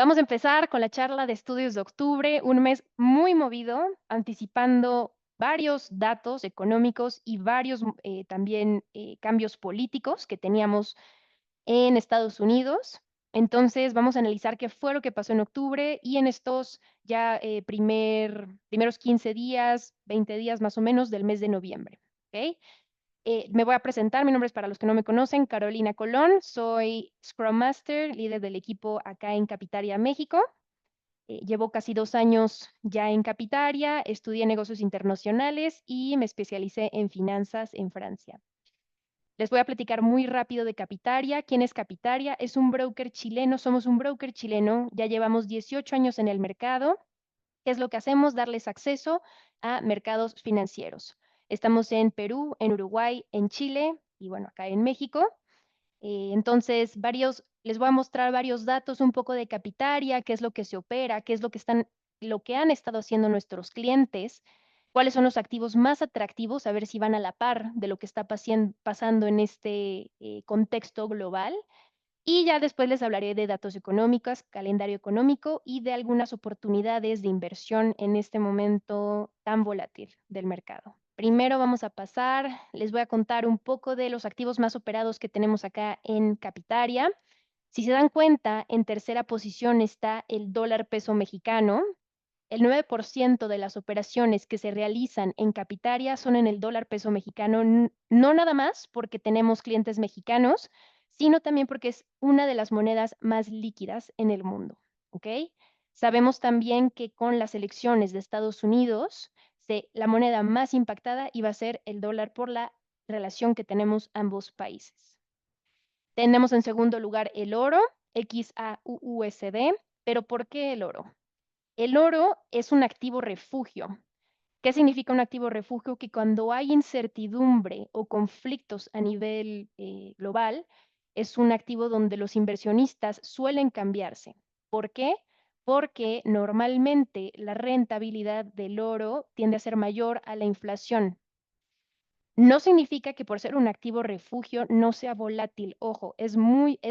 Vamos a empezar con la charla de estudios de octubre, un mes muy movido, anticipando varios datos económicos y varios también cambios políticos que teníamos en Estados Unidos. Entonces, vamos a analizar qué fue lo que pasó en octubre y en estos ya primeros 15 días, 20 días más o menos del mes de noviembre. ¿Ok? Me voy a presentar, mi nombre es, para los que no me conocen, Carolina Colón, soy Scrum Master, líder del equipo acá en Capitaria, México. Llevo casi 2 años ya en Capitaria, estudié negocios internacionales y me especialicé en finanzas en Francia. Les voy a platicar muy rápido de Capitaria. ¿Quién es Capitaria? Es un broker chileno, somos un broker chileno, ya llevamos 18 años en el mercado. ¿Qué es lo que hacemos? Darles acceso a mercados financieros. Estamos en Perú, en Uruguay, en Chile y bueno, acá en México. Entonces, les voy a mostrar varios datos, un poco de Capitaria, qué es lo que se opera, qué es lo que han estado haciendo nuestros clientes, cuáles son los activos más atractivos, a ver si van a la par de lo que está pasando en este contexto global. Y ya después les hablaré de datos económicos, calendario económico y de algunas oportunidades de inversión en este momento tan volátil del mercado. Primero vamos a pasar, les voy a contar un poco de los activos más operados que tenemos acá en Capitaria. Si se dan cuenta, en tercera posición está el dólar peso mexicano. El 9% de las operaciones que se realizan en Capitaria son en el dólar peso mexicano, no nada más porque tenemos clientes mexicanos, sino también porque es una de las monedas más líquidas en el mundo. ¿Ok? Sabemos también que con las elecciones de Estados Unidos, la moneda más impactada iba a ser el dólar por la relación que tenemos ambos países. Tenemos en segundo lugar el oro, XAUUSD, pero ¿por qué el oro? El oro es un activo refugio. ¿Qué significa un activo refugio? Que cuando hay incertidumbre o conflictos a nivel global, es un activo donde los inversionistas suelen cambiarse. ¿Por qué? Porque normalmente la rentabilidad del oro tiende a ser mayor a la inflación. No significa que por ser un activo refugio no sea volátil. Ojo, es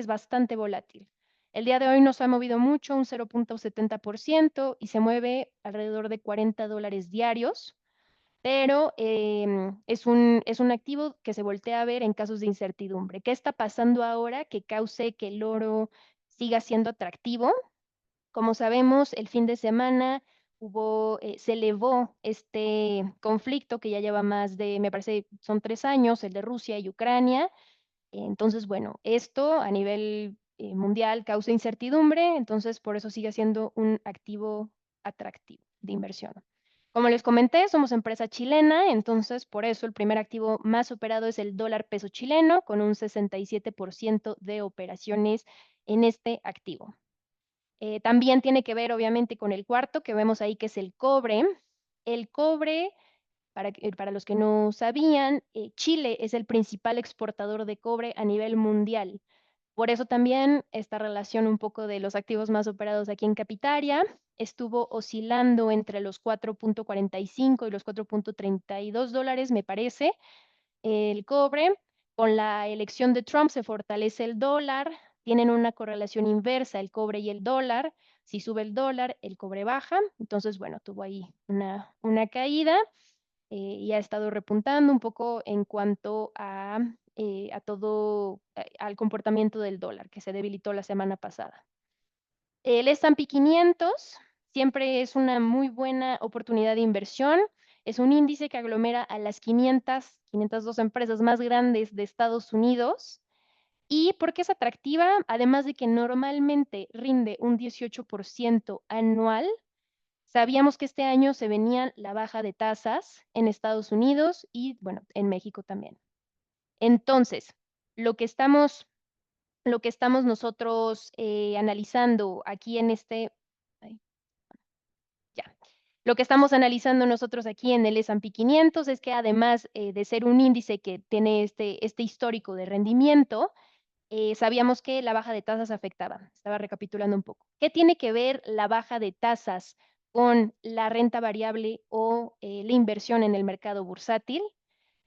bastante volátil. El día de hoy nos ha movido mucho, un 0.70%, y se mueve alrededor de $40 diarios, pero es un activo que se voltea a ver en casos de incertidumbre. ¿Qué está pasando ahora que cause que el oro siga siendo atractivo? Como sabemos, el fin de semana se elevó este conflicto que ya lleva más de, me parece, son 3 años, el de Rusia y Ucrania. Entonces, bueno, esto a nivel mundial causa incertidumbre, entonces por eso sigue siendo un activo atractivo de inversión. Como les comenté, somos empresa chilena, entonces por eso el primer activo más operado es el dólar peso chileno, con un 67% de operaciones en este activo. También tiene que ver, obviamente, con el cuarto que vemos ahí, que es el cobre. El cobre, para los que no sabían, Chile es el principal exportador de cobre a nivel mundial. Por eso también esta relación un poco de los activos más operados aquí en Capitaria estuvo oscilando entre los 4.45 y los $4.32, me parece, el cobre. Con la elección de Trump se fortalece el dólar, tienen una correlación inversa el cobre y el dólar. Si sube el dólar, el cobre baja. Entonces, bueno, tuvo ahí una caída y ha estado repuntando un poco en cuanto a todo, al comportamiento del dólar, que se debilitó la semana pasada. El S&P 500 siempre es una muy buena oportunidad de inversión. Es un índice que aglomera a las 502 empresas más grandes de Estados Unidos. ¿Y por qué es atractiva? Además de que normalmente rinde un 18% anual, sabíamos que este año se venía la baja de tasas en Estados Unidos y, bueno, en México también. Entonces, lo que estamos nosotros analizando aquí en ay, ya. Lo que estamos analizando nosotros aquí en el S&P 500 es que además de ser un índice que tiene este histórico de rendimiento, sabíamos que la baja de tasas afectaba. Estaba recapitulando un poco. ¿Qué tiene que ver la baja de tasas con la renta variable o la inversión en el mercado bursátil?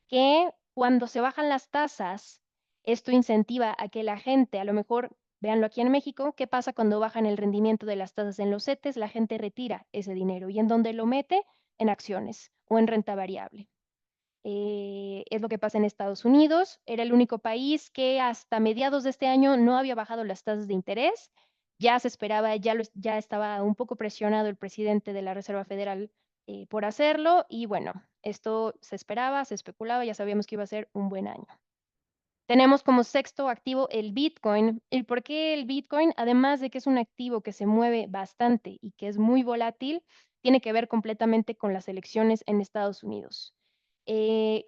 Que cuando se bajan las tasas, esto incentiva a que la gente a lo mejor véanlo aquí en México, ¿qué pasa cuando bajan el rendimiento de las tasas en los CETES? La gente retira ese dinero y ¿en dónde lo mete? En acciones o en renta variable. Es lo que pasa en Estados Unidos. Era el único país que hasta mediados de este año no había bajado las tasas de interés. Ya se esperaba, ya estaba un poco presionado el presidente de la Reserva Federal por hacerlo. Y bueno, esto se esperaba, se especulaba, ya sabíamos que iba a ser un buen año. Tenemos como sexto activo el Bitcoin. ¿Y por qué el Bitcoin? Además de que es un activo que se mueve bastante y que es muy volátil, tiene que ver completamente con las elecciones en Estados Unidos.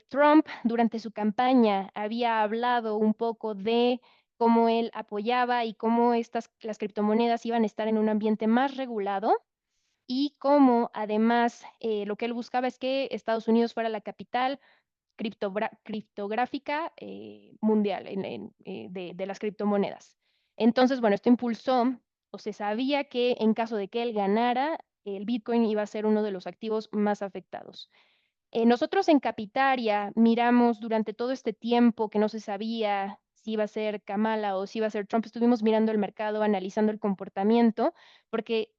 Trump, durante su campaña, había hablado un poco de cómo él apoyaba y cómo las criptomonedas iban a estar en un ambiente más regulado y cómo además lo que él buscaba es que Estados Unidos fuera la capital criptográfica mundial de las criptomonedas. Entonces, bueno, esto impulsó o se sabía que en caso de que él ganara, el Bitcoin iba a ser uno de los activos más afectados. Nosotros en Capitaria miramos durante todo este tiempo que no se sabía si iba a ser Kamala o si iba a ser Trump, estuvimos mirando el mercado, analizando el comportamiento, porque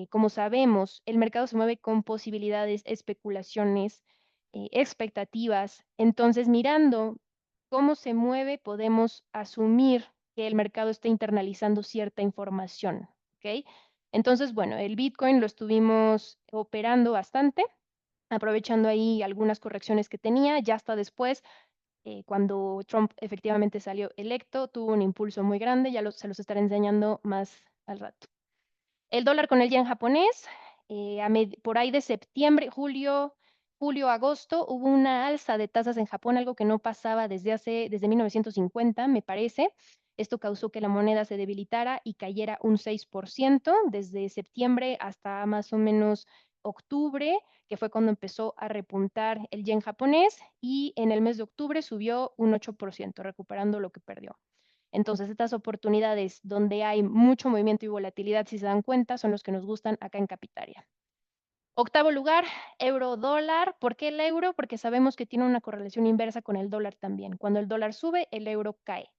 como sabemos, el mercado se mueve con posibilidades, especulaciones, expectativas. Entonces, mirando cómo se mueve, podemos asumir que el mercado está internalizando cierta información, ¿ok? Entonces, bueno, el Bitcoin lo estuvimos operando bastante aprovechando ahí algunas correcciones que tenía. Ya hasta después, cuando Trump efectivamente salió electo, tuvo un impulso muy grande, se los estaré enseñando más al rato. El dólar con el yen japonés, por ahí de septiembre, julio, agosto, hubo una alza de tasas en Japón, algo que no pasaba desde 1950, me parece. Esto causó que la moneda se debilitara y cayera un 6% desde septiembre hasta más o menos octubre, que fue cuando empezó a repuntar el yen japonés, y en el mes de octubre subió un 8%, recuperando lo que perdió. Entonces, estas oportunidades donde hay mucho movimiento y volatilidad, si se dan cuenta, son los que nos gustan acá en Capitaria. Octavo lugar, euro dólar. ¿Por qué el euro? Porque sabemos que tiene una correlación inversa con el dólar también. Cuando el dólar sube, el euro cae.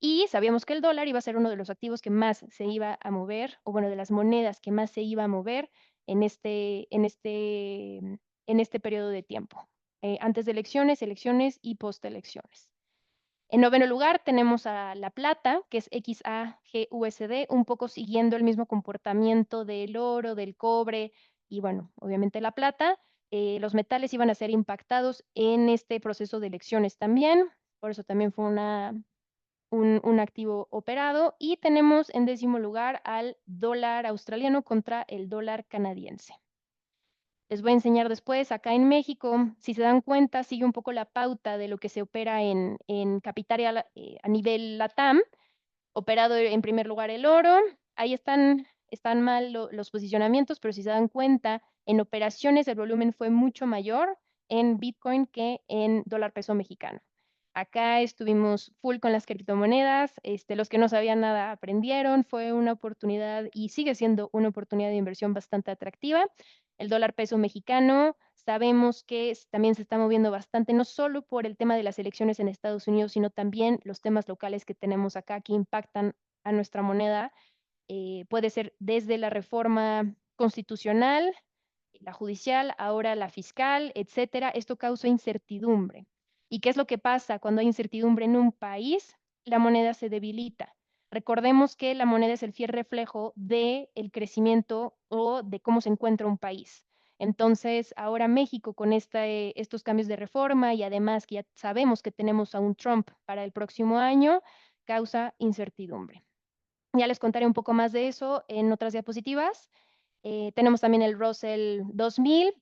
Y sabíamos que el dólar iba a ser uno de los activos que más se iba a mover, o bueno, de las monedas que más se iba a mover en este periodo de tiempo, antes de elecciones y post-elecciones. En noveno lugar tenemos a la plata, que es XAGUSD, un poco siguiendo el mismo comportamiento del oro, del cobre y bueno, obviamente la plata. Los metales iban a ser impactados en este proceso de elecciones también, por eso también fue un activo operado. Y tenemos en décimo lugar al dólar australiano contra el dólar canadiense. Les voy a enseñar después, acá en México, si se dan cuenta, sigue un poco la pauta de lo que se opera en Capitaria a nivel LATAM, operado en primer lugar el oro. Ahí están mal los posicionamientos, pero si se dan cuenta, en operaciones el volumen fue mucho mayor en Bitcoin que en dólar peso mexicano. Acá estuvimos full con las criptomonedas, los que no sabían nada aprendieron, fue una oportunidad y sigue siendo una oportunidad de inversión bastante atractiva. El dólar peso mexicano, sabemos que también se está moviendo bastante, no solo por el tema de las elecciones en Estados Unidos, sino también los temas locales que tenemos acá que impactan a nuestra moneda. Puede ser desde la reforma constitucional, la judicial, ahora la fiscal, etcétera. Esto causa incertidumbre. ¿Y qué es lo que pasa cuando hay incertidumbre en un país? La moneda se debilita. Recordemos que la moneda es el fiel reflejo del crecimiento o de cómo se encuentra un país. Entonces, ahora México con estos cambios de reforma y además que ya sabemos que tenemos a un Trump para el próximo año, causa incertidumbre. Ya les contaré un poco más de eso en otras diapositivas. Tenemos también el Russell 2000,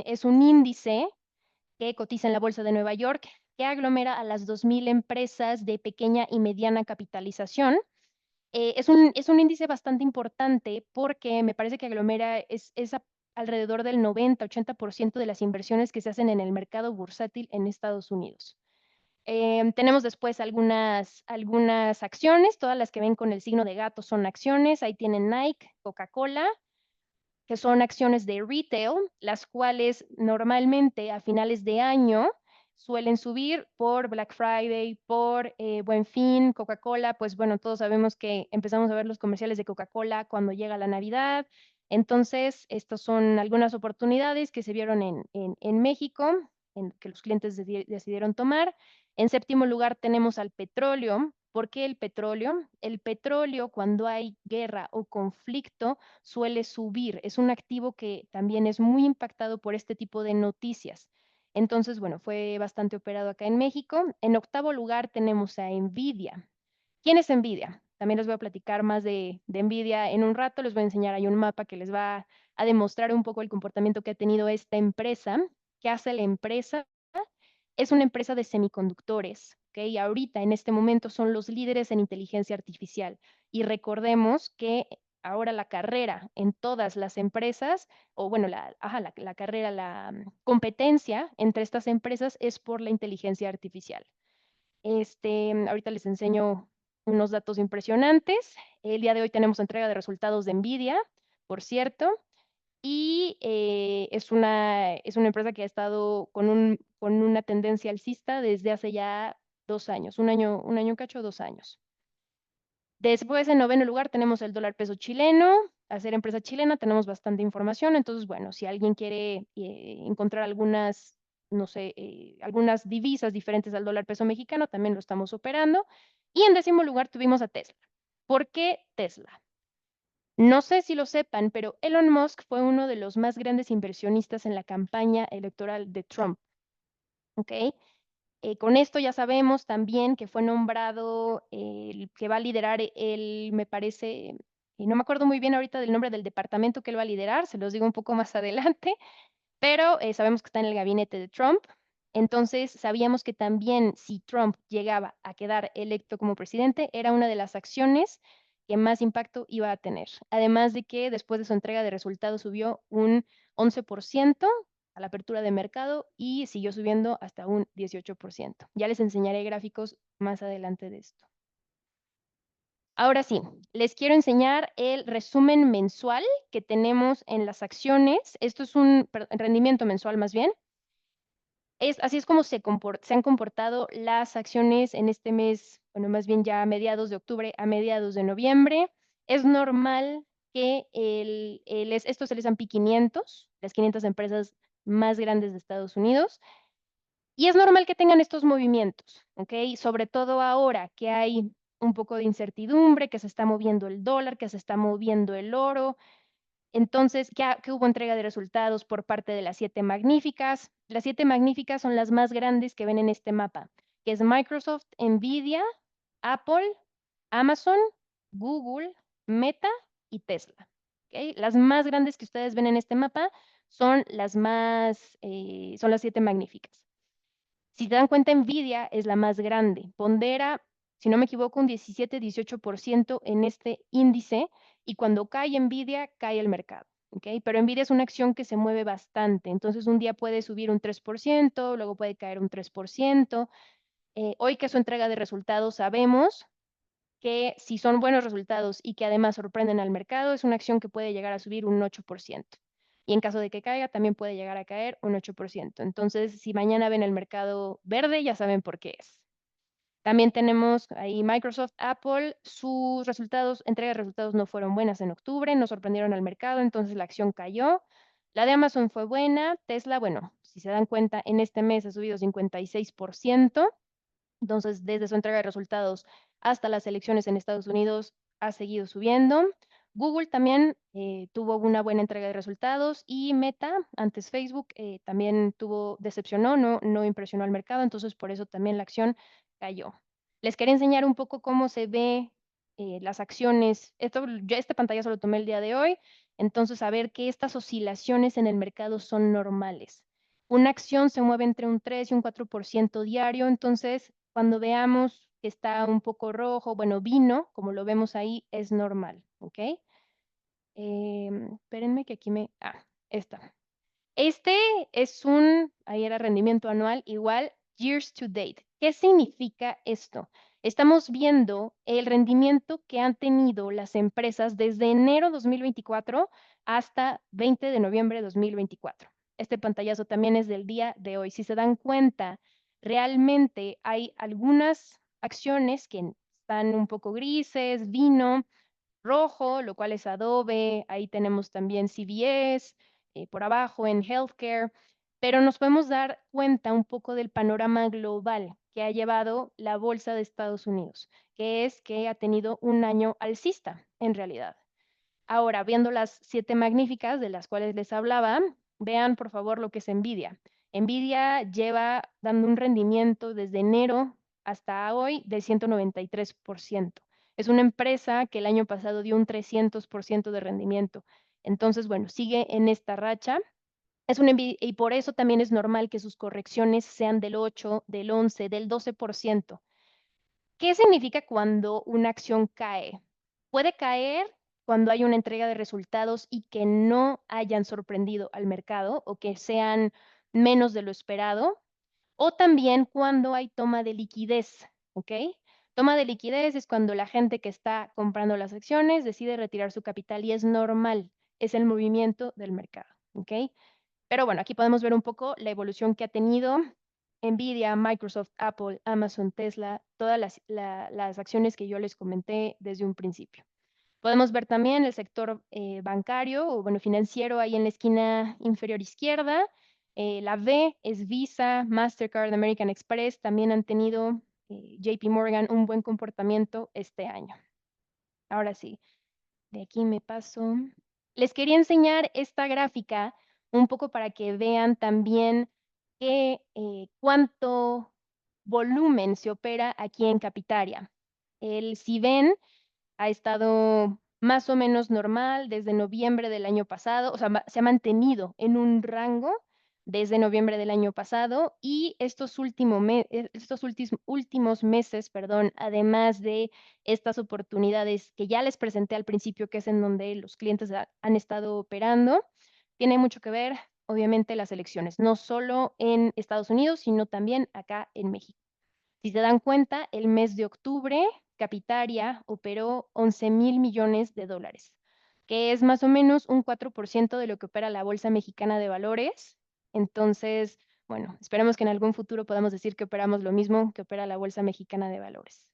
es un índice que cotiza en la Bolsa de Nueva York, que aglomera a las 2.000 empresas de pequeña y mediana capitalización. Es un índice bastante importante porque me parece que aglomera alrededor del 90-80% de las inversiones que se hacen en el mercado bursátil en Estados Unidos. Tenemos después algunas acciones, todas las que ven con el signo de gato son acciones. Ahí tienen Nike, Coca-Cola, que son acciones de retail, las cuales normalmente a finales de año suelen subir por Black Friday, por Buen Fin, Coca-Cola, pues bueno, todos sabemos que empezamos a ver los comerciales de Coca-Cola cuando llega la Navidad. Entonces, estas son algunas oportunidades que se vieron en México, que los clientes decidieron tomar. En séptimo lugar tenemos al petróleo. ¿Por qué el petróleo? El petróleo, cuando hay guerra o conflicto, suele subir. Es un activo que también es muy impactado por este tipo de noticias. Entonces, bueno, fue bastante operado acá en México. En octavo lugar tenemos a Nvidia. ¿Quién es Nvidia? También les voy a platicar más de Nvidia en un rato. Les voy a enseñar ahí un mapa que les va a demostrar un poco el comportamiento que ha tenido esta empresa. ¿Qué hace la empresa? Es una empresa de semiconductores, ¿ok? Y ahorita, en este momento, son los líderes en inteligencia artificial. Y recordemos que ahora la carrera en todas las empresas, o bueno, la carrera, competencia entre estas empresas es por la inteligencia artificial. Ahorita les enseño unos datos impresionantes. El día de hoy tenemos entrega de resultados de NVIDIA, por cierto, y es una empresa que ha estado con una tendencia alcista desde hace ya 2 años, un año cacho, 2 años. Después, en noveno lugar, tenemos el dólar peso chileno. Al ser empresa chilena, tenemos bastante información. Entonces, bueno, si alguien quiere encontrar algunas, no sé, algunas divisas diferentes al dólar peso mexicano, también lo estamos operando. Y en décimo lugar, tuvimos a Tesla. ¿Por qué Tesla? No sé si lo sepan, pero Elon Musk fue uno de los más grandes inversionistas en la campaña electoral de Trump. ¿Ok? Con esto ya sabemos también que fue nombrado el que va a liderar me parece, y no me acuerdo muy bien ahorita del nombre del departamento que él va a liderar, se los digo un poco más adelante, pero sabemos que está en el gabinete de Trump. Entonces, sabíamos que también si Trump llegaba a quedar electo como presidente, era una de las acciones que más impacto iba a tener. Además de que después de su entrega de resultados subió un 11% a la apertura de mercado y siguió subiendo hasta un 18%. Ya les enseñaré gráficos más adelante de esto. Ahora sí, les quiero enseñar el resumen mensual que tenemos en las acciones. Esto es un rendimiento mensual más bien. Así es como se han comportado las acciones en este mes, bueno, más bien ya a mediados de octubre a mediados de noviembre. Es normal que esto es el S&P 500, las 500 empresas más grandes de Estados Unidos, y es normal que tengan estos movimientos, ¿ok? Sobre todo ahora que hay un poco de incertidumbre, que se está moviendo el dólar, que se está moviendo el oro. Entonces, que hubo entrega de resultados por parte de las 7 magníficas. Las 7 magníficas son las más grandes que ven en este mapa, que es Microsoft, Nvidia, Apple, Amazon, Google, Meta y Tesla. ¿Okay? Las más grandes que ustedes ven en este mapa son son las 7 magníficas. Si te dan cuenta, Nvidia es la más grande. Pondera, si no me equivoco, un 17-18% en este índice y cuando cae Nvidia, cae el mercado. ¿Okay? Pero Nvidia es una acción que se mueve bastante. Entonces, un día puede subir un 3%, luego puede caer un 3%. Hoy que es su entrega de resultados, sabemos que si son buenos resultados y que además sorprenden al mercado, es una acción que puede llegar a subir un 8%. Y en caso de que caiga, también puede llegar a caer un 8%. Entonces, si mañana ven el mercado verde, ya saben por qué es. También tenemos ahí Microsoft, Apple, sus resultados, entrega de resultados no fueron buenas en octubre, no sorprendieron al mercado, entonces la acción cayó. La de Amazon fue buena, Tesla, bueno, si se dan cuenta, en este mes ha subido 56%. Entonces, desde su entrega de resultados hasta las elecciones en Estados Unidos, ha seguido subiendo. Google también tuvo una buena entrega de resultados y Meta, antes Facebook, también decepcionó, no impresionó al mercado, entonces por eso también la acción cayó. Les quería enseñar un poco cómo se ve las acciones. Este pantallazo lo tomé el día de hoy, entonces a ver que estas oscilaciones en el mercado son normales. Una acción se mueve entre un 3 y un 4% diario, entonces cuando veamos que está un poco rojo, bueno, vino, como lo vemos ahí, es normal, ¿ok? Espérenme que aquí está. Este ahí era rendimiento anual, igual years to date. ¿Qué significa esto? Estamos viendo el rendimiento que han tenido las empresas desde enero 2024 hasta 20 de noviembre de 2024. Este pantallazo también es del día de hoy. Si se dan cuenta, realmente hay algunas acciones que están un poco grises, vino rojo, lo cual es Adobe, ahí tenemos también CVS, por abajo en healthcare, pero nos podemos dar cuenta un poco del panorama global que ha llevado la bolsa de Estados Unidos, que es que ha tenido un año alcista en realidad. Ahora, viendo las 7 magníficas de las cuales les hablaba, vean por favor lo que es Nvidia. Nvidia lleva dando un rendimiento desde enero hasta hoy del 193%. Es una empresa que el año pasado dio un 300% de rendimiento. Entonces, bueno, sigue en esta racha. Y por eso también es normal que sus correcciones sean del 8, del 11, del 12%. ¿Qué significa cuando una acción cae? Puede caer cuando hay una entrega de resultados y que no hayan sorprendido al mercado o que sean menos de lo esperado, o también cuando hay toma de liquidez, ¿ok? Toma de liquidez es cuando la gente que está comprando las acciones decide retirar su capital y es normal, es el movimiento del mercado, ¿ok? Pero bueno, aquí podemos ver un poco la evolución que ha tenido Nvidia, Microsoft, Apple, Amazon, Tesla, todas las acciones que yo les comenté desde un principio. Podemos ver también el sector bancario o bueno, financiero ahí en la esquina inferior izquierda. La B es Visa, Mastercard, American Express. También han tenido JP Morgan un buen comportamiento este año. Ahora sí, de aquí me paso. Les quería enseñar esta gráfica un poco para que vean también cuánto volumen se opera aquí en Capitaria. Si ven, ha estado más o menos normal desde noviembre del año pasado, o sea, se ha mantenido en un rango desde noviembre del año pasado y últimos meses, perdón, además de estas oportunidades que ya les presenté al principio, que es en donde los clientes han estado operando, tiene mucho que ver, obviamente, las elecciones, no solo en Estados Unidos, sino también acá en México. Si se dan cuenta, el mes de octubre, Capitaria operó 11,000 millones de dólares, que es más o menos un 4% de lo que opera la Bolsa Mexicana de Valores. Entonces, bueno, esperemos que en algún futuro podamos decir que operamos lo mismo que opera la Bolsa Mexicana de Valores.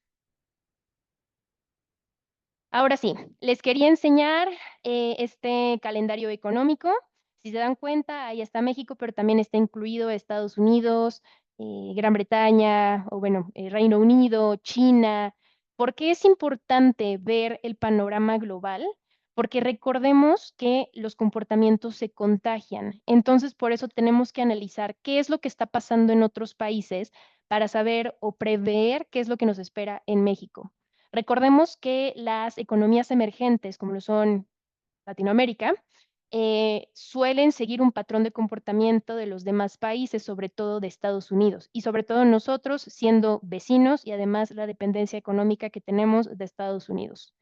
Ahora sí, les quería enseñar este calendario económico. Si se dan cuenta, ahí está México, pero también está incluido Estados Unidos, Gran Bretaña, o bueno, Reino Unido, China. ¿Por qué es importante ver el panorama global? Porque recordemos que los comportamientos se contagian. Entonces, por eso tenemos que analizar qué es lo que está pasando en otros países para saber o prever qué es lo que nos espera en México. Recordemos que las economías emergentes, como lo son Latinoamérica, suelen seguir un patrón de comportamiento de los demás países, sobre todo de Estados Unidos, y sobre todo nosotros siendo vecinos y además la dependencia económica que tenemos de Estados Unidos.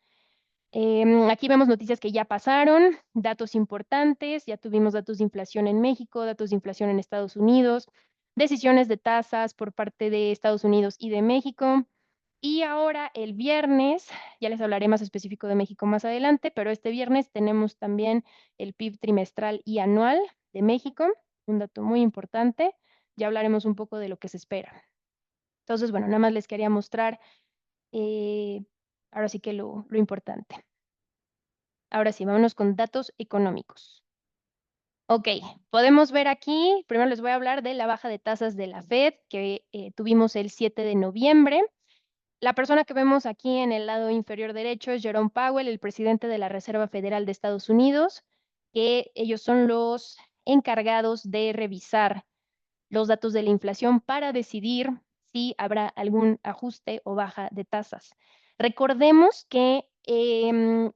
Aquí vemos noticias que ya pasaron, datos importantes, ya tuvimos datos de inflación en México, datos de inflación en Estados Unidos, decisiones de tasas por parte de Estados Unidos y de México. Y ahora el viernes, ya les hablaré más específico de México más adelante, pero este viernes tenemos también el PIB trimestral y anual de México, un dato muy importante. Ya hablaremos un poco de lo que se espera. Entonces, bueno, nada más les quería mostrar eh, ahora sí que lo importante. Ahora sí, vámonos con datos económicos. Ok, podemos ver aquí, primero les voy a hablar de la baja de tasas de la Fed que tuvimos el 7 de noviembre. La persona que vemos aquí en el lado inferior derecho es Jerome Powell, el presidente de la Reserva Federal de Estados Unidos, que ellos son los encargados de revisar los datos de la inflación para decidir si habrá algún ajuste o baja de tasas. Recordemos que el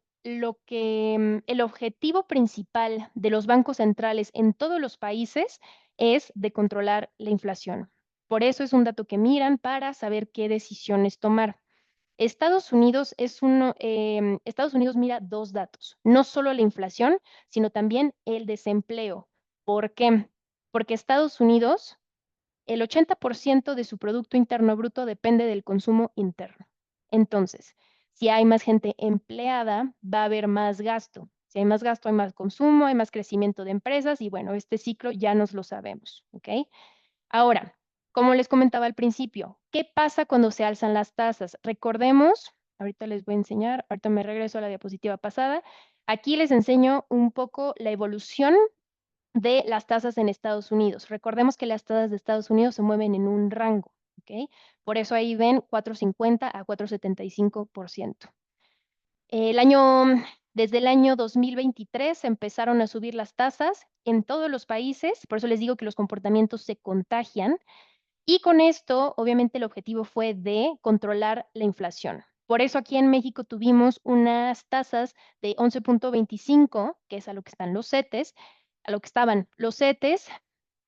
objetivo principal de los bancos centrales en todos los países es de controlar la inflación. Por eso es un dato que miran para saber qué decisiones tomar. Estados Unidos mira dos datos, no solo la inflación, sino también el desempleo. ¿Por qué? Porque Estados Unidos, el 80% de su Producto Interno Bruto depende del consumo interno. Entonces, si hay más gente empleada, va a haber más gasto. Si hay más gasto, hay más consumo, hay más crecimiento de empresas y bueno, este ciclo ya nos lo sabemos, ¿ok? Ahora, Como les comentaba al principio, ¿qué pasa cuando se alzan las tasas? Recordemos, ahorita les voy a enseñar, ahorita me regreso a la diapositiva pasada. Aquí les enseño un poco la evolución de las tasas en Estados Unidos. Recordemos que las tasas de Estados Unidos se mueven en un rango, ¿ok? Por eso ahí ven 4,50 a 4,75%. El año, desde el año 2023 empezaron a subir las tasas en todos los países, por eso les digo que los comportamientos se contagian y con esto, obviamente, el objetivo fue de controlar la inflación. Por eso aquí en México tuvimos unas tasas de 11,25, que es a lo que están los CETES, a lo que estaban los CETES,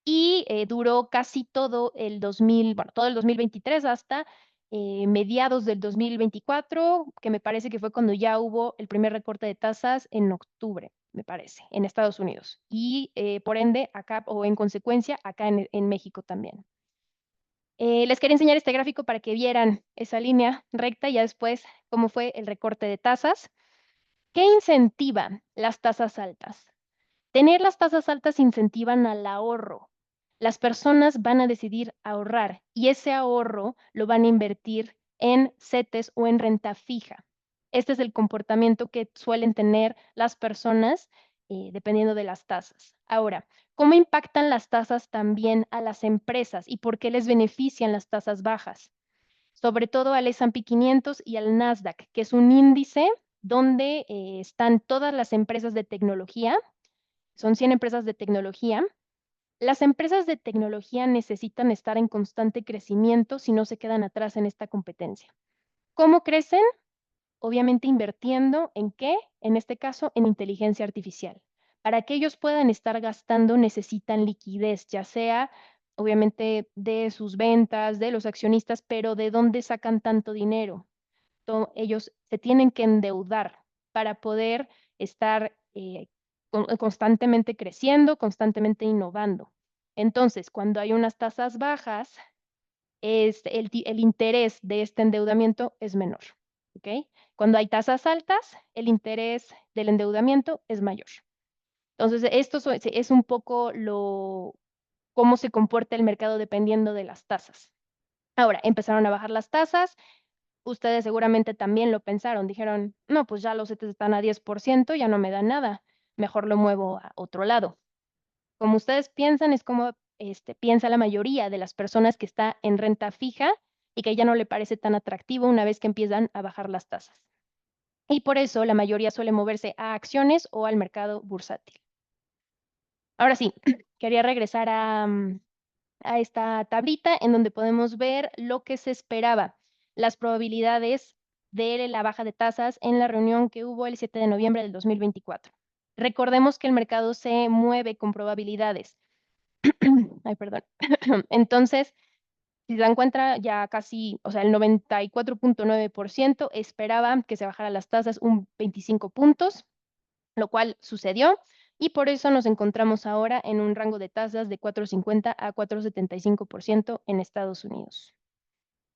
y duró casi todo el 2000, bueno, todo el 2023 hasta mediados del 2024, que me parece que fue cuando ya hubo el primer recorte de tasas en octubre, me parece, en Estados Unidos. Y por ende, acá, o en consecuencia, acá en México también. Les quería enseñar este gráfico para que vieran esa línea recta y ya después cómo fue el recorte de tasas. ¿Qué incentiva las tasas altas? Tener las tasas altas incentivan al ahorro. Las personas van a decidir ahorrar y ese ahorro lo van a invertir en CETES o en renta fija. Este es el comportamiento que suelen tener las personas dependiendo de las tasas. Ahora, ¿cómo impactan las tasas también a las empresas y por qué les benefician las tasas bajas? Sobre todo al S&P 500 y al Nasdaq, que es un índice donde están todas las empresas de tecnología. Son 100 empresas de tecnología. Las empresas de tecnología necesitan estar en constante crecimiento si no se quedan atrás en esta competencia. ¿Cómo crecen? Obviamente invirtiendo en qué, en este caso, en inteligencia artificial. Para que ellos puedan estar gastando necesitan liquidez, ya sea obviamente de sus ventas, de los accionistas, pero ¿de dónde sacan tanto dinero? Ellos se tienen que endeudar para poder estar constantemente creciendo, constantemente innovando. Entonces, cuando hay unas tasas bajas, el interés de este endeudamiento es menor. ¿Ok? Cuando hay tasas altas, el interés del endeudamiento es mayor. Entonces, esto es un poco cómo se comporta el mercado dependiendo de las tasas. Ahora, empezaron a bajar las tasas. Ustedes seguramente también lo pensaron. Dijeron, no, pues ya los CETES están a 10%, ya no me dan nada. Mejor lo muevo a otro lado. Como ustedes piensan, es como piensa la mayoría de las personas que está en renta fija y que ya no le parece tan atractivo una vez que empiezan a bajar las tasas. Y por eso la mayoría suele moverse a acciones o al mercado bursátil. Ahora sí, quería regresar a esta tablita en donde podemos ver lo que se esperaba, las probabilidades de la baja de tasas en la reunión que hubo el 7 de noviembre del 2024. Recordemos que el mercado se mueve con probabilidades. Ay, perdón. Entonces, si se dan cuenta, ya casi, o sea, el 94,9% esperaba que se bajaran las tasas un 25 puntos, lo cual sucedió. Y por eso nos encontramos ahora en un rango de tasas de 4,50 a 4,75% en Estados Unidos.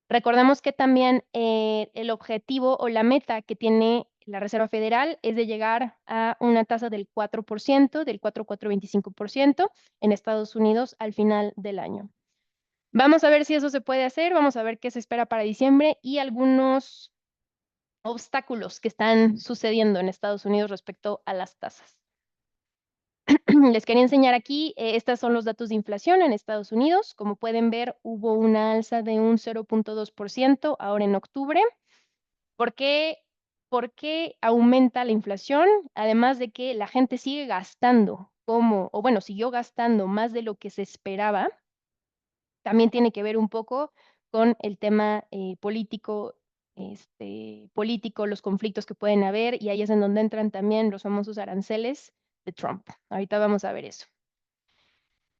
Recordemos que también el objetivo o la meta que tiene la Reserva Federal es de llegar a una tasa del 4%, del 4,425% en Estados Unidos al final del año. Vamos a ver si eso se puede hacer, vamos a ver qué se espera para diciembre y algunos obstáculos que están sucediendo en Estados Unidos respecto a las tasas. Les quería enseñar aquí, estos son los datos de inflación en Estados Unidos. Como pueden ver, hubo una alza de un 0,2% ahora en octubre. ¿Por qué? ¿Por qué aumenta la inflación? Además de que la gente sigue gastando o bueno, siguió gastando más de lo que se esperaba, también tiene que ver un poco con el tema político, los conflictos que pueden haber, y ahí es en donde entran también los famosos aranceles de Trump. Ahorita vamos a ver eso.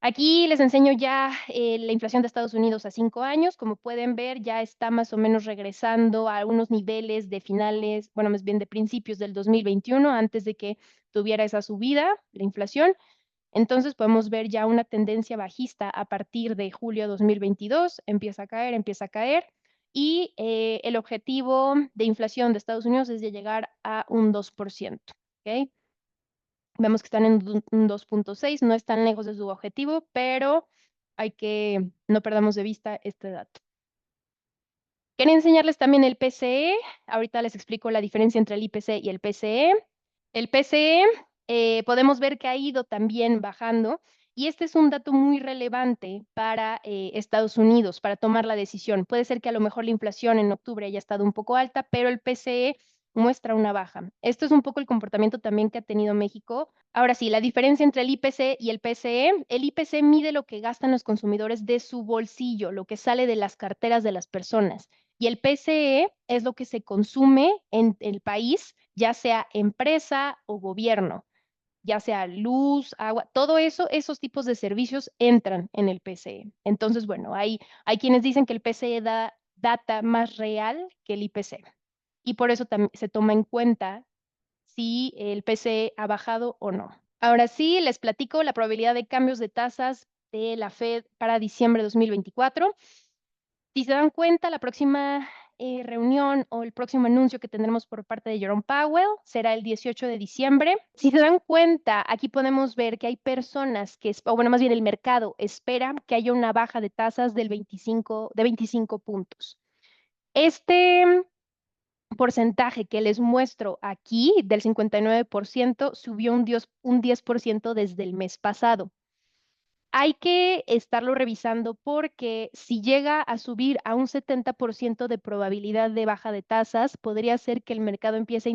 Aquí les enseño ya la inflación de Estados Unidos a 5 años. Como pueden ver, ya está más o menos regresando a unos niveles de finales, bueno, más bien de principios del 2021, antes de que tuviera esa subida, la inflación. Entonces podemos ver ya una tendencia bajista a partir de julio 2022, empieza a caer, y el objetivo de inflación de Estados Unidos es de llegar a un 2%. ¿Ok? Vemos que están en un 2,6, no están lejos de su objetivo, pero hay que no perdamos de vista este dato. Quería enseñarles también el PCE. Ahorita les explico la diferencia entre el IPC y el PCE. El PCE podemos ver que ha ido también bajando y este es un dato muy relevante para Estados Unidos, para tomar la decisión. Puede ser que a lo mejor la inflación en octubre haya estado un poco alta, pero el PCE muestra una baja. Esto es un poco el comportamiento también que ha tenido México. Ahora sí, la diferencia entre el IPC y el PCE. El IPC mide lo que gastan los consumidores de su bolsillo, lo que sale de las carteras de las personas. Y el PCE es lo que se consume en el país, ya sea empresa o gobierno, ya sea luz, agua, todo eso, esos tipos de servicios entran en el PCE. Entonces, bueno, hay quienes dicen que el PCE da data más real que el IPC. Y por eso también se toma en cuenta si el PCE ha bajado o no. Ahora sí, les platico la probabilidad de cambios de tasas de la Fed para diciembre de 2024. Si se dan cuenta, la próxima reunión o el próximo anuncio que tendremos por parte de Jerome Powell será el 18 de diciembre. Si se dan cuenta, aquí podemos ver que hay personas que, o bueno, más bien el mercado espera que haya una baja de tasas de 25 puntos. Este porcentaje que les muestro aquí, del 59%, subió un 10% desde el mes pasado. Hay que estarlo revisando porque si llega a subir a un 70% de probabilidad de baja de tasas, podría ser que el mercado empiece a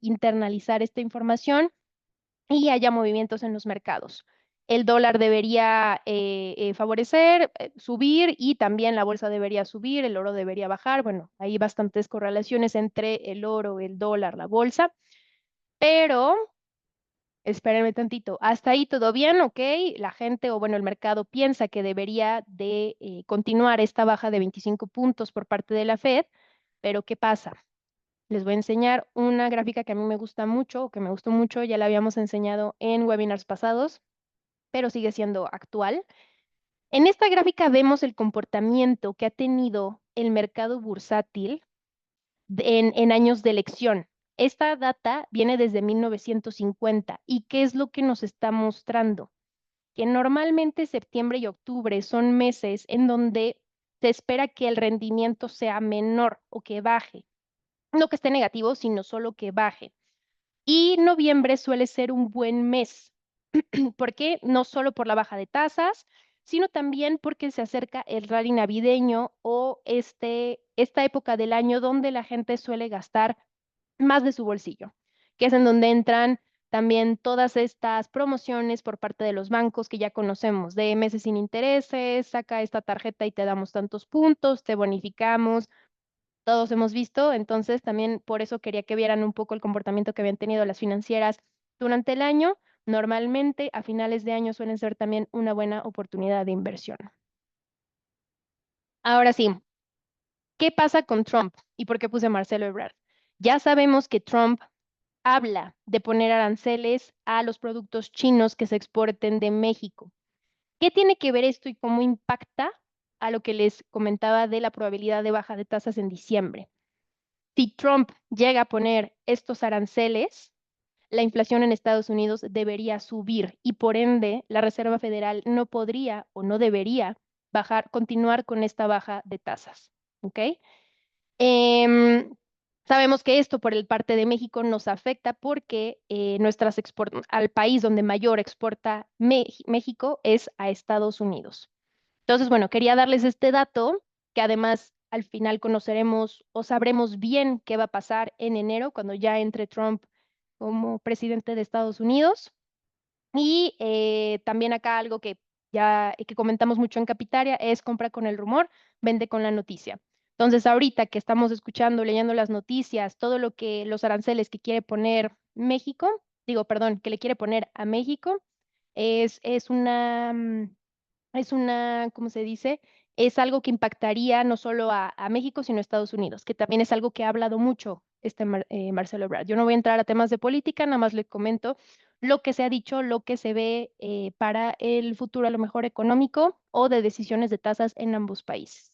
internalizar esta información y haya movimientos en los mercados. El dólar debería favorecer, subir y también la bolsa debería subir, el oro debería bajar. Bueno, hay bastantes correlaciones entre el oro, el dólar, la bolsa, pero espérenme tantito. Hasta ahí todo bien, ok. La gente o bueno, el mercado piensa que debería de continuar esta baja de 25 puntos por parte de la Fed, pero ¿qué pasa? Les voy a enseñar una gráfica que a mí me gusta mucho, o que me gustó mucho, ya la habíamos enseñado en webinars pasados, pero sigue siendo actual. En esta gráfica vemos el comportamiento que ha tenido el mercado bursátil en años de elección. Esta data viene desde 1950. ¿Y qué es lo que nos está mostrando? Que normalmente septiembre y octubre son meses en donde se espera que el rendimiento sea menor o que baje. No que esté negativo, sino solo que baje. Y noviembre suele ser un buen mes. ¿Por qué? No solo por la baja de tasas, sino también porque se acerca el rally navideño o esta época del año donde la gente suele gastar más de su bolsillo, que es en donde entran también todas estas promociones por parte de los bancos que ya conocemos, de meses sin intereses, saca esta tarjeta y te damos tantos puntos, te bonificamos, todos hemos visto, entonces también por eso quería que vieran un poco el comportamiento que habían tenido las financieras durante el año. Normalmente a finales de año suelen ser también una buena oportunidad de inversión. Ahora sí, ¿qué pasa con Trump? ¿Y por qué puse Marcelo Ebrard? Ya sabemos que Trump habla de poner aranceles a los productos chinos que se exporten de México. ¿Qué tiene que ver esto y cómo impacta a lo que les comentaba de la probabilidad de baja de tasas en diciembre? Si Trump llega a poner estos aranceles, la inflación en Estados Unidos debería subir y por ende la Reserva Federal no podría o no debería continuar con esta baja de tasas. ¿Ok? Em, Sabemos que esto por el parte de México nos afecta porque al país donde mayor exporta México es a Estados Unidos. Entonces, bueno, quería darles este dato que además al final conoceremos o sabremos bien qué va a pasar en enero cuando ya entre Trump como presidente de Estados Unidos. Y también acá algo que ya que comentamos mucho en Capitaria es compra con el rumor, vende con la noticia. Entonces, ahorita que estamos escuchando, leyendo las noticias, todo lo que los aranceles que quiere poner México, digo, perdón, que le quiere poner a México, es ¿cómo se dice? Es algo que impactaría no solo a México, sino a Estados Unidos, que también es algo que ha hablado mucho Marcelo Ebrard. Yo no voy a entrar a temas de política, nada más le comento lo que se ha dicho, lo que se ve para el futuro, a lo mejor económico o de decisiones de tasas en ambos países.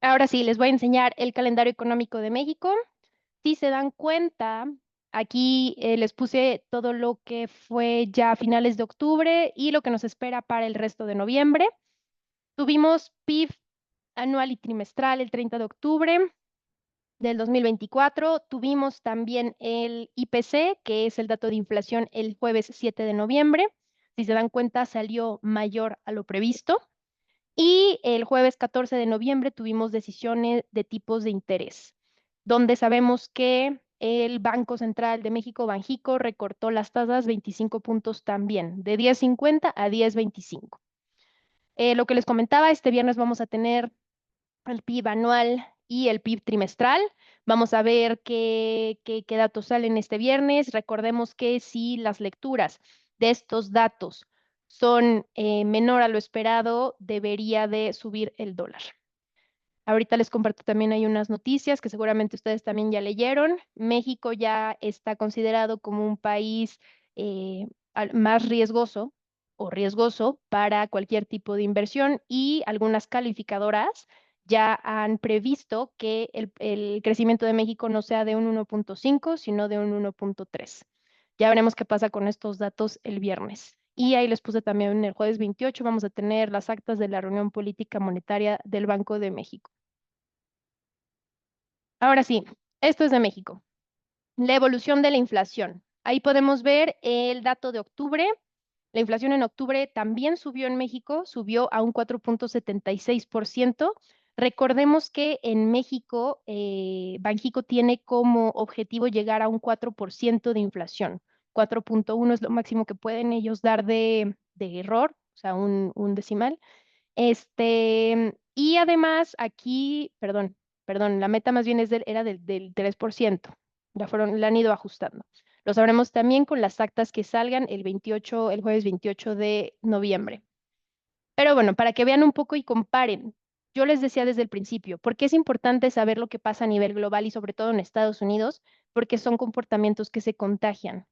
Ahora sí, les voy a enseñar el calendario económico de México. Si se dan cuenta, Aquí les puse todo lo que fue ya a finales de octubre y lo que nos espera para el resto de noviembre. Tuvimos PIB anual y trimestral el 30 de octubre del 2024. Tuvimos también el IPC, que es el dato de inflación, el jueves 7 de noviembre. Si se dan cuenta, salió mayor a lo previsto. Y el jueves 14 de noviembre tuvimos decisiones de tipos de interés, donde sabemos que el Banco Central de México, Banjico, recortó las tasas 25 puntos también, de 10.50 a 10.25. Lo que les comentaba, este viernes vamos a tener el PIB anual y el PIB trimestral. Vamos a ver qué datos salen este viernes. Recordemos que si las lecturas de estos datos son menor a lo esperado, debería de subir el dólar. Ahorita les comparto también hay unas noticias que seguramente ustedes también ya leyeron. México ya está considerado como un país más riesgoso o riesgoso para cualquier tipo de inversión y algunas calificadoras ya han previsto que el crecimiento de México no sea de un 1.5, sino de un 1.3. Ya veremos qué pasa con estos datos el viernes. Y ahí les puse también el jueves 28, vamos a tener las actas de la reunión política monetaria del Banco de México. Ahora sí, esto es de México. La evolución de la inflación. Ahí podemos ver el dato de octubre. La inflación en octubre también subió en México, subió a un 4.76%. Recordemos que en México, Banjico tiene como objetivo llegar a un 4% de inflación. 4.1 es lo máximo que pueden ellos dar de error, o sea, un decimal. Y además aquí, perdón, la meta más bien era del 3%. La han ido ajustando. Lo sabremos también con las actas que salgan el jueves 28 de noviembre. Pero bueno, para que vean un poco y comparen, yo les decía desde el principio, porque es importante saber lo que pasa a nivel global y sobre todo en Estados Unidos, porque son comportamientos que se contagian.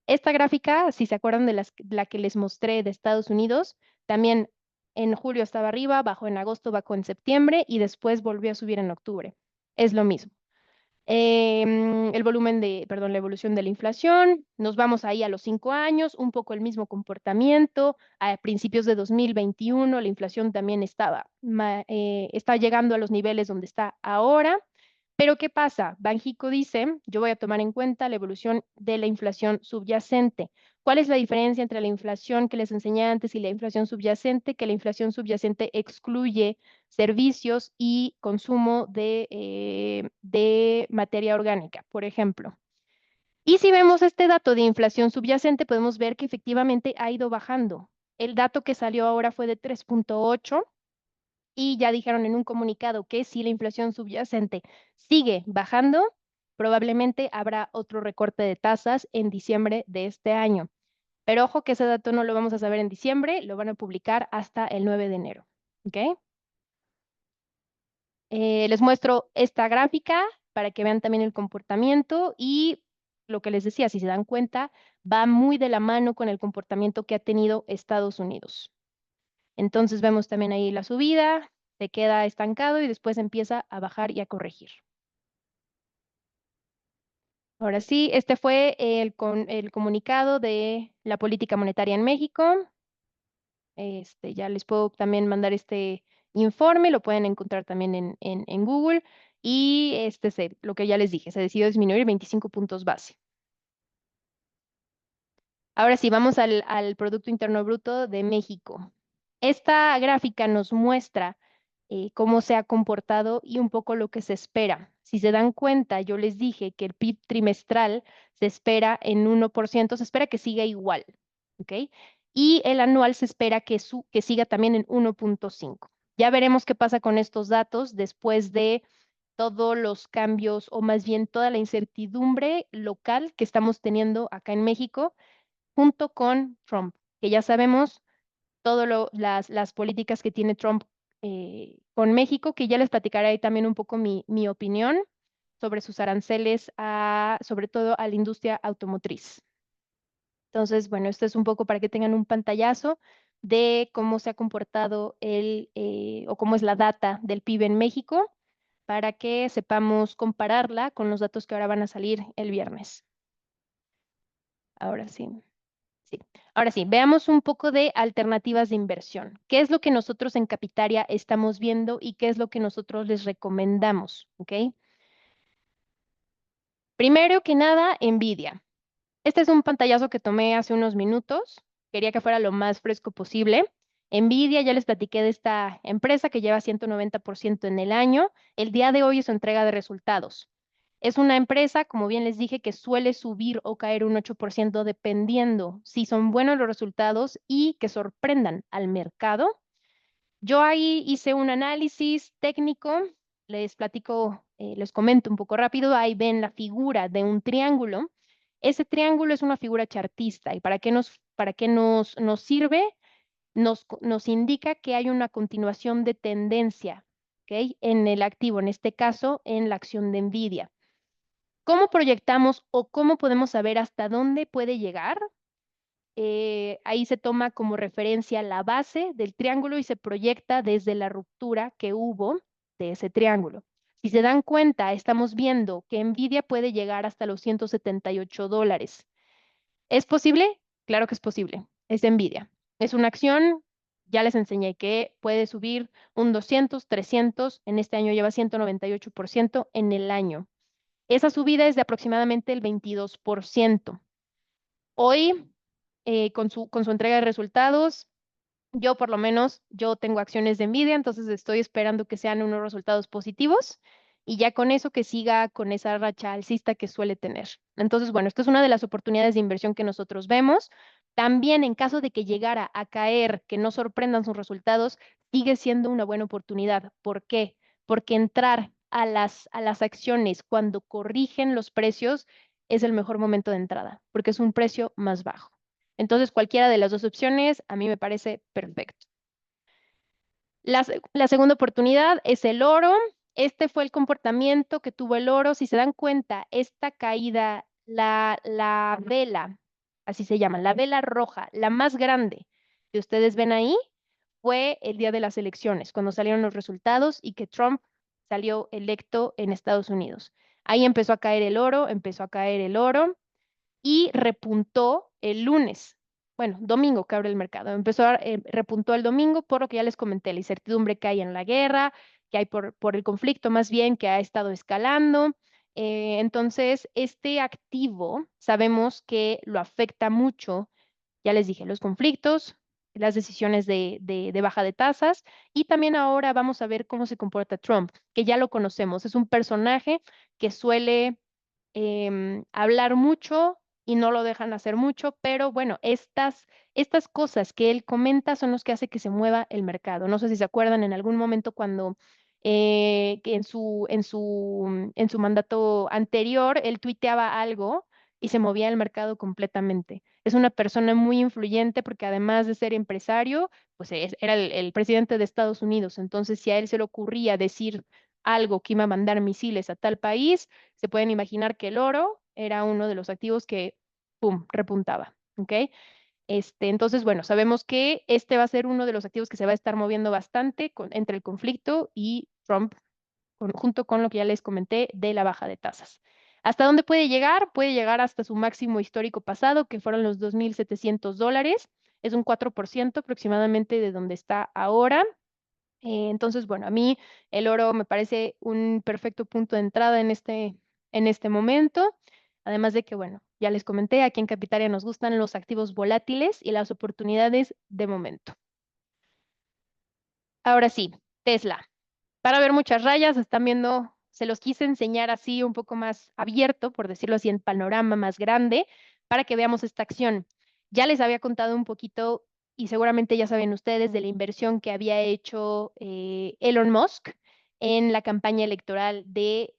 Esta gráfica, si se acuerdan de la que les mostré de Estados Unidos, también en julio estaba arriba, bajó en agosto, bajó en septiembre y después volvió a subir en octubre. Es lo mismo. El volumen perdón, la evolución de la inflación, nos vamos ahí a los 5 años, un poco el mismo comportamiento. A principios de 2021 la inflación también está llegando a los niveles donde está ahora. Pero ¿qué pasa? Banjico dice, yo voy a tomar en cuenta la evolución de la inflación subyacente. ¿Cuál es la diferencia entre la inflación que les enseñé antes y la inflación subyacente? Que la inflación subyacente excluye servicios y consumo de materia orgánica, por ejemplo. Y si vemos este dato de inflación subyacente, podemos ver que efectivamente ha ido bajando. El dato que salió ahora fue de 3.8 y ya dijeron en un comunicado que si la inflación subyacente sigue bajando, probablemente habrá otro recorte de tasas en diciembre de este año. Pero ojo que ese dato no lo vamos a saber en diciembre, lo van a publicar hasta el 9 de enero. ¿Ok? Les muestro esta gráfica para que vean también el comportamiento y lo que les decía, si se dan cuenta, va muy de la mano con el comportamiento que ha tenido Estados Unidos. Entonces vemos también ahí la subida, se queda estancado y después empieza a bajar y a corregir. Ahora sí, este fue el comunicado de la política monetaria en México. Ya les puedo también mandar este informe, lo pueden encontrar también en Google. Y lo que ya les dije, se decidió disminuir 25 puntos base. Ahora sí, vamos al Producto Interno Bruto de México. Esta gráfica nos muestra cómo se ha comportado y un poco lo que se espera. Si se dan cuenta, yo les dije que el PIB trimestral se espera en 1%, se espera que siga igual, ¿ok? Y el anual se espera que siga también en 1.5. Ya veremos qué pasa con estos datos después de todos los cambios o más bien toda la incertidumbre local que estamos teniendo acá en México junto con Trump, que ya sabemos todas las políticas que tiene Trump con México, que ya les platicaré ahí también un poco mi opinión sobre sus aranceles, sobre todo a la industria automotriz. Entonces, bueno, esto es un poco para que tengan un pantallazo de cómo se ha comportado o cómo es la data del PIB en México, para que sepamos compararla con los datos que ahora van a salir el viernes. Ahora sí. Sí. Ahora sí, veamos un poco de alternativas de inversión. ¿Qué es lo que nosotros en Capitaria estamos viendo y qué es lo que nosotros les recomendamos? ¿Ok? Primero que nada, Nvidia. Este es un pantallazo que tomé hace unos minutos. Quería que fuera lo más fresco posible. Nvidia, ya les platiqué de esta empresa que lleva 190% en el año. El día de hoy es su entrega de resultados. Es una empresa, como bien les dije, que suele subir o caer un 8% dependiendo si son buenos los resultados y que sorprendan al mercado. Yo ahí hice un análisis técnico, les platico, les comento un poco rápido. Ahí ven la figura de un triángulo. Ese triángulo es una figura chartista. ¿Y para qué nos sirve? Nos indica que hay una continuación de tendencia, ¿ok? En el activo, en este caso, en la acción de Nvidia. ¿Cómo proyectamos o cómo podemos saber hasta dónde puede llegar? Ahí se toma como referencia la base del triángulo y se proyecta desde la ruptura que hubo de ese triángulo. Si se dan cuenta, estamos viendo que Nvidia puede llegar hasta los $178. ¿Es posible? Claro que es posible. Es Nvidia. Es una acción, ya les enseñé que puede subir un 200, 300, en este año lleva 198% en el año. Esa subida es de aproximadamente el 22%. Hoy, con su entrega de resultados, yo por lo menos, yo tengo acciones de Nvidia, entonces estoy esperando que sean unos resultados positivos y ya con eso que siga con esa racha alcista que suele tener. Entonces, bueno, esto es una de las oportunidades de inversión que nosotros vemos. También en caso de que llegara a caer, que no sorprendan sus resultados, sigue siendo una buena oportunidad. ¿Por qué? Porque entrar a las acciones cuando corrigen los precios es el mejor momento de entrada, porque es un precio más bajo. Entonces, cualquiera de las dos opciones a mí me parece perfecto. La segunda oportunidad es el oro. Este fue el comportamiento que tuvo el oro. Si se dan cuenta, esta caída, la vela, así se llama, la vela roja, la más grande que ustedes ven ahí, fue el día de las elecciones, cuando salieron los resultados y que Trump salió electo en Estados Unidos. Ahí empezó a caer el oro y repuntó el lunes. Bueno, domingo que abre el mercado. Repuntó el domingo por lo que ya les comenté, la incertidumbre que hay en la guerra, que hay por el conflicto más bien que ha estado escalando. Entonces, este activo sabemos que lo afecta mucho, ya les dije, los conflictos, las decisiones de baja de tasas y también ahora vamos a ver cómo se comporta Trump, que ya lo conocemos. Es un personaje que suele hablar mucho y no lo dejan hacer mucho, pero bueno, estas cosas que él comenta son los que hace que se mueva el mercado. No sé si se acuerdan en algún momento cuando que en su mandato anterior él tuiteaba algo y se movía el mercado completamente. Es una persona muy influyente porque además de ser empresario, pues era el presidente de Estados Unidos. Entonces, si a él se le ocurría decir algo que iba a mandar misiles a tal país, se pueden imaginar que el oro era uno de los activos que, ¡pum!, repuntaba. ¿Ok? Entonces, bueno, sabemos que este va a ser uno de los activos que se va a estar moviendo bastante entre el conflicto y Trump, junto con lo que ya les comenté de la baja de tasas. ¿Hasta dónde puede llegar? Puede llegar hasta su máximo histórico pasado, que fueron los $2,700. Es un 4% aproximadamente de donde está ahora. Entonces, bueno, a mí el oro me parece un perfecto punto de entrada en este momento. Además de que, bueno, ya les comenté, aquí en Capitalia nos gustan los activos volátiles y las oportunidades de momento. Ahora sí, Tesla. Para ver muchas rayas, están viendo, se los quise enseñar así un poco más abierto, por decirlo así, en panorama más grande, para que veamos esta acción. Ya les había contado un poquito y seguramente ya saben ustedes de la inversión que había hecho Elon Musk en la campaña electoral de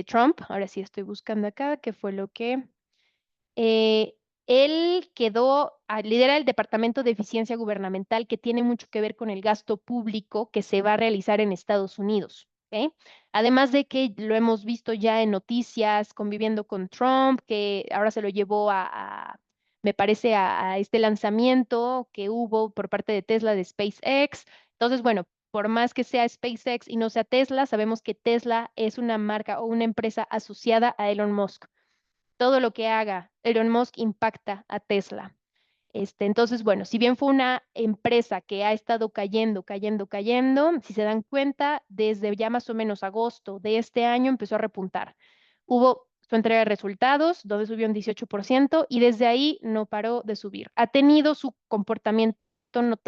Trump. Ahora sí estoy buscando acá qué fue lo que eh, él lidera el Departamento de Eficiencia Gubernamental que tiene mucho que ver con el gasto público que se va a realizar en Estados Unidos. ¿Ok? Además de que lo hemos visto ya en noticias, conviviendo con Trump, que ahora se lo llevó me parece, a este lanzamiento que hubo por parte de Tesla de SpaceX. Entonces, bueno, por más que sea SpaceX y no sea Tesla, sabemos que Tesla es una marca o una empresa asociada a Elon Musk. todo lo que haga Elon Musk impacta a Tesla. Entonces, bueno, si bien fue una empresa que ha estado cayendo, si se dan cuenta, desde ya más o menos agosto de este año empezó a repuntar. Hubo su entrega de resultados, donde subió un 18%, y desde ahí no paró de subir. Ha tenido su comportamiento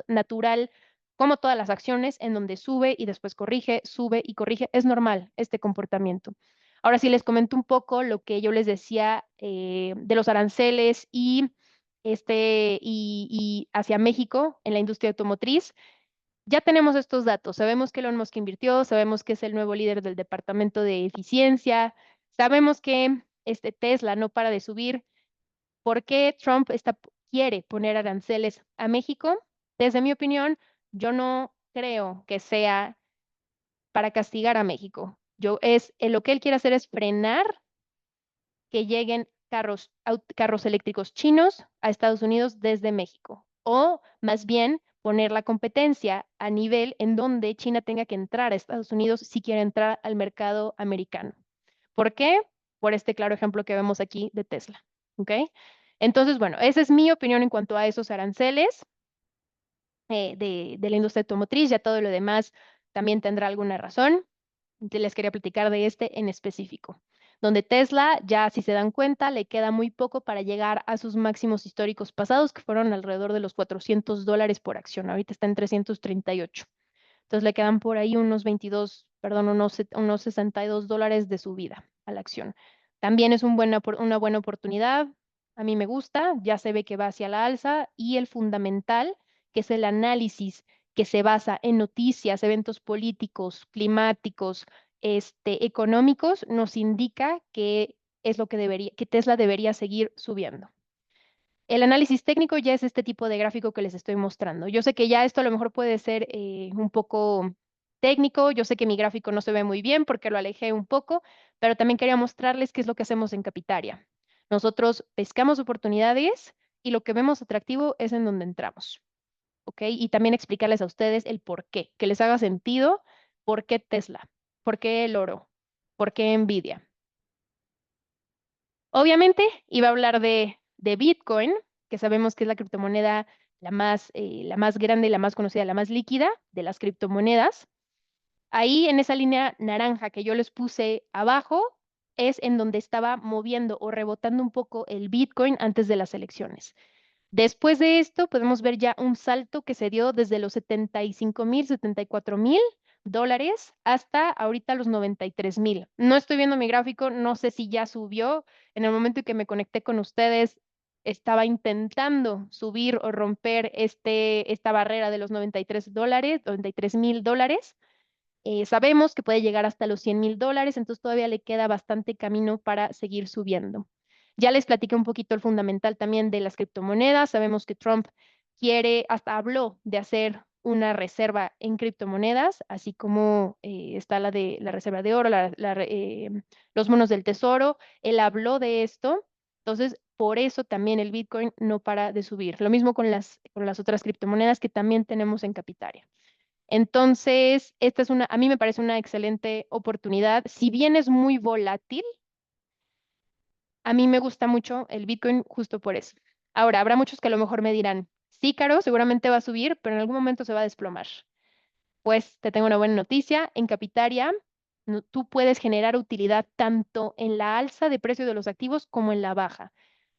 natural, como todas las acciones, en donde sube y después corrige, sube y corrige. Es normal este comportamiento. Ahora sí les comento un poco lo que yo les decía de los aranceles y hacia México en la industria automotriz. Ya tenemos estos datos, sabemos que Elon Musk invirtió, sabemos que es el nuevo líder del departamento de eficiencia, sabemos que Tesla no para de subir. ¿Por qué Trump quiere poner aranceles a México? Desde mi opinión, yo no creo que sea para castigar a México. Lo que él quiere hacer es frenar que lleguen carros eléctricos chinos a Estados Unidos desde México. O más bien poner la competencia a nivel en donde China tenga que entrar a Estados Unidos si quiere entrar al mercado americano. ¿Por qué? Por este claro ejemplo que vemos aquí de Tesla. ¿Ok? Entonces, bueno, esa es mi opinión en cuanto a esos aranceles de la industria automotriz. Ya todo lo demás también tendrá alguna razón. Les quería platicar de este en específico, donde Tesla, ya si se dan cuenta, le queda muy poco para llegar a sus máximos históricos pasados, que fueron alrededor de los $400 por acción. Ahorita está en 338. Entonces le quedan por ahí unos 22, perdón, unos $62 de subida a la acción. También es una buena oportunidad. A mí me gusta, ya se ve que va hacia la alza y el fundamental, que es el análisis que se basa en noticias, eventos políticos, climáticos, económicos, nos indica que es lo que Tesla debería seguir subiendo. El análisis técnico ya es este tipo de gráfico que les estoy mostrando. Yo sé que ya esto a lo mejor puede ser un poco técnico, yo sé que mi gráfico no se ve muy bien porque lo alejé un poco, pero también quería mostrarles qué es lo que hacemos en Capitaria. Nosotros pescamos oportunidades y lo que vemos atractivo es en donde entramos, ¿ok? Y también explicarles a ustedes el por qué, que les haga sentido, por qué Tesla, por qué el oro, por qué Nvidia. Obviamente iba a hablar de Bitcoin, que sabemos que es la criptomoneda la más grande, la más conocida, la más líquida de las criptomonedas. Ahí en esa línea naranja que yo les puse abajo es en donde estaba moviendo o rebotando un poco el Bitcoin antes de las elecciones. Después de esto, podemos ver ya un salto que se dio desde los 75,000, $74,000 hasta ahorita los 93,000. No estoy viendo mi gráfico, no sé si ya subió. En el momento en que me conecté con ustedes, estaba intentando subir o romper esta barrera de los $93, $93,000. Sabemos que puede llegar hasta los $100,000, entonces todavía le queda bastante camino para seguir subiendo. Ya les platiqué un poquito el fundamental también de las criptomonedas. Sabemos que Trump hasta habló de hacer una reserva en criptomonedas, así como está la de la reserva de oro, los monos del tesoro. Él habló de esto. Entonces, por eso también el Bitcoin no para de subir. Lo mismo con las otras criptomonedas que también tenemos en Capitaria. Entonces, a mí me parece una excelente oportunidad. Si bien es muy volátil, a mí me gusta mucho el Bitcoin justo por eso. Ahora, habrá muchos que a lo mejor me dirán, sí, Caro, seguramente va a subir, pero en algún momento se va a desplomar. Pues te tengo una buena noticia. En Capitaria, tú puedes generar utilidad tanto en la alza de precio de los activos como en la baja.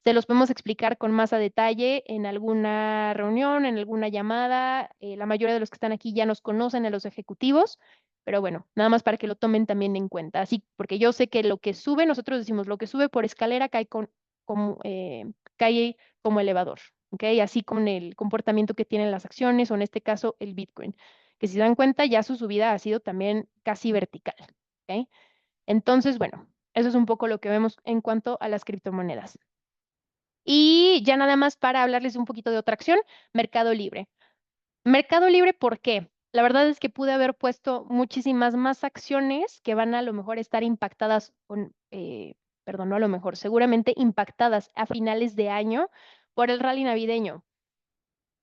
Se los podemos explicar con más a detalle en alguna reunión, en alguna llamada. La mayoría de los que están aquí ya nos conocen a los ejecutivos, pero bueno, nada más para que lo tomen también en cuenta. Así, porque yo sé que lo que sube, nosotros decimos, lo que sube por escalera cae como elevador, ¿ok? Así con el comportamiento que tienen las acciones o en este caso el Bitcoin, que si se dan cuenta ya su subida ha sido también casi vertical, ¿ok? Entonces, bueno, eso es un poco lo que vemos en cuanto a las criptomonedas. Y ya nada más para hablarles un poquito de otra acción, Mercado Libre. Mercado Libre, ¿por qué? La verdad es que pude haber puesto muchísimas más acciones que van a lo mejor estar impactadas perdón, no a lo mejor, seguramente impactadas a finales de año por el rally navideño.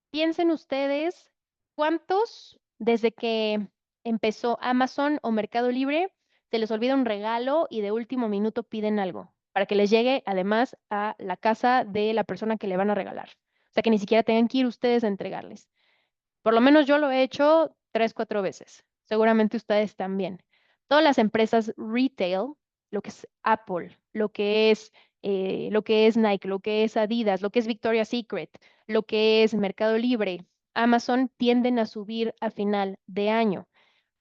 Piensen ustedes cuántos desde que empezó Amazon o Mercado Libre se les olvida un regalo y de último minuto piden algo. para que les llegue además a la casa de la persona que le van a regalar. O sea, que ni siquiera tengan que ir ustedes a entregarles. Por lo menos yo lo he hecho 3, 4 veces. Seguramente ustedes también. Todas las empresas retail, lo que es Apple, lo que es Nike, lo que es Adidas, lo que es Victoria's Secret, lo que es Mercado Libre, Amazon, tienden a subir a final de año.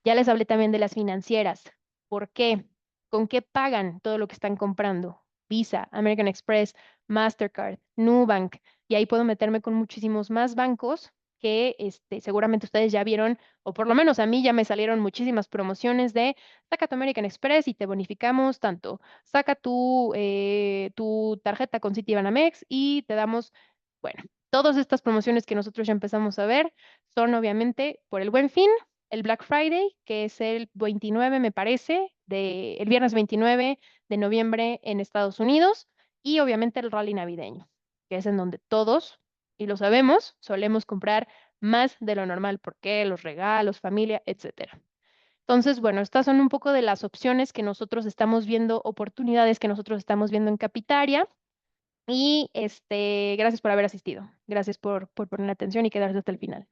Ya les hablé también de las financieras. ¿Por qué? ¿Con qué pagan todo lo que están comprando? Visa, American Express, Mastercard, Nubank. Y ahí puedo meterme con muchísimos más bancos que seguramente ustedes ya vieron, o por lo menos a mí ya me salieron muchísimas promociones de saca tu American Express y te bonificamos tanto. Saca tu tarjeta con Citibanamex y te damos, bueno, todas estas promociones que nosotros ya empezamos a ver son obviamente por el Buen Fin, el Black Friday, que es el 29, me parece, el viernes 29 de noviembre en Estados Unidos, y obviamente el rally navideño, que es en donde todos, y lo sabemos, solemos comprar más de lo normal, porque los regalos, familia, etcétera. Entonces, bueno, estas son un poco de las opciones que nosotros estamos viendo, oportunidades que nosotros estamos viendo en Capitaria. Y gracias por haber asistido. Gracias por poner atención y quedarse hasta el final.